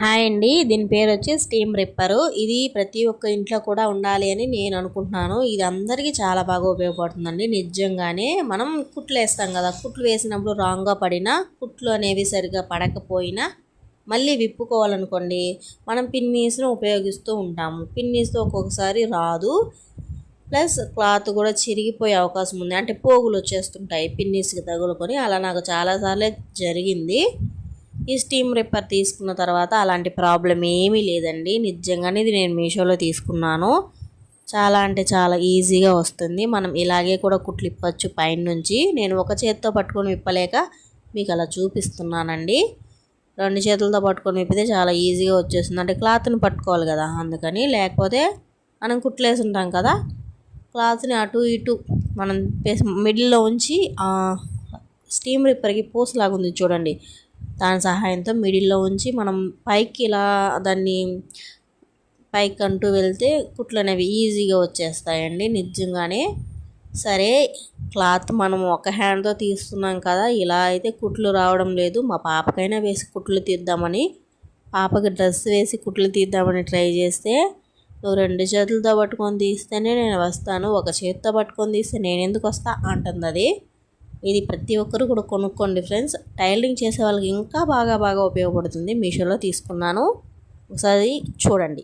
Hi అండి. దీని పేరు వచ్చి స్టీమ్ రిప్పరు. ఇది ప్రతి ఒక్క ఇంట్లో కూడా ఉండాలి అని నేను అనుకుంటున్నాను. ఇది అందరికీ చాలా బాగా ఉపయోగపడుతుందండి. నిజంగానే మనం కుట్లు వేస్తాం కదా, కుట్లు వేసినప్పుడు రాంగ్గా పడినా, కుట్లు అనేవి సరిగా పడకపోయినా మళ్ళీ విప్పుకోవాలనుకోండి, మనం పిన్నీస్ను ఉపయోగిస్తూ ఉంటాము. పిన్నీస్తో ఒక్కొక్కసారి రాదు, ప్లస్ క్లాత్ కూడా చిరిగిపోయే అవకాశం ఉంది. అంటే పోగులు వచ్చేస్తుంటాయి పిన్నీస్కి తగులుకొని. అలా నాకు చాలాసార్లే జరిగింది. ఈ స్టీమ్ రిప్పర్ తీసుకున్న తర్వాత అలాంటి ప్రాబ్లం ఏమీ లేదండి. నిజంగానే ఇది నేను మీషోలో తీసుకున్నాను. చాలా అంటే చాలా ఈజీగా వస్తుంది. మనం ఇలాగే కూడా కుట్లు ఇప్పచ్చు పైన నుంచి. నేను ఒక చేతితో పట్టుకొని విప్పలేక మీకు అలా చూపిస్తున్నానండి. రెండు చేతులతో పట్టుకొని విప్పితే చాలా ఈజీగా వచ్చేస్తుంది. అంటే క్లాత్ని పట్టుకోవాలి కదా, అందుకని. లేకపోతే మనం కుట్లేసి ఉంటాం కదా, క్లాత్ని అటు ఇటు మనం మిడిల్లో ఉంచి స్టీమ్ రిప్పర్కి పూసలాగా ఉంది చూడండి, దాని సహాయంతో మిడిల్లో ఉంచి మనం పైకి ఇలా దాన్ని పైకి అంటూ వెళ్తే కుట్లు అనేవి ఈజీగా వచ్చేస్తాయండి. నిజంగానే. సరే, క్లాత్ మనం ఒక హ్యాండ్తో తీస్తున్నాం కదా, ఇలా అయితే కుట్లు రావడం లేదు. మా పాపకైనా వేసి కుట్లు తీద్దామని, పాపకి డ్రెస్ వేసి కుట్లు తీద్దామని ట్రై చేస్తే, నువ్వు రెండు చేతులతో పట్టుకొని తీస్తేనే నేను వస్తాను, ఒక చేతితో పట్టుకొని తీస్తే నేను ఎందుకు వస్తా అంటుంది అది. ఇది ప్రతి ఒక్కరు కూడా కొనుక్కోండి ఫ్రెండ్స్. టైలరింగ్ చేసే వాళ్ళకి ఇంకా బాగా ఉపయోగపడుతుంది. మీషోలో తీసుకున్నాను, ఒకసారి చూడండి.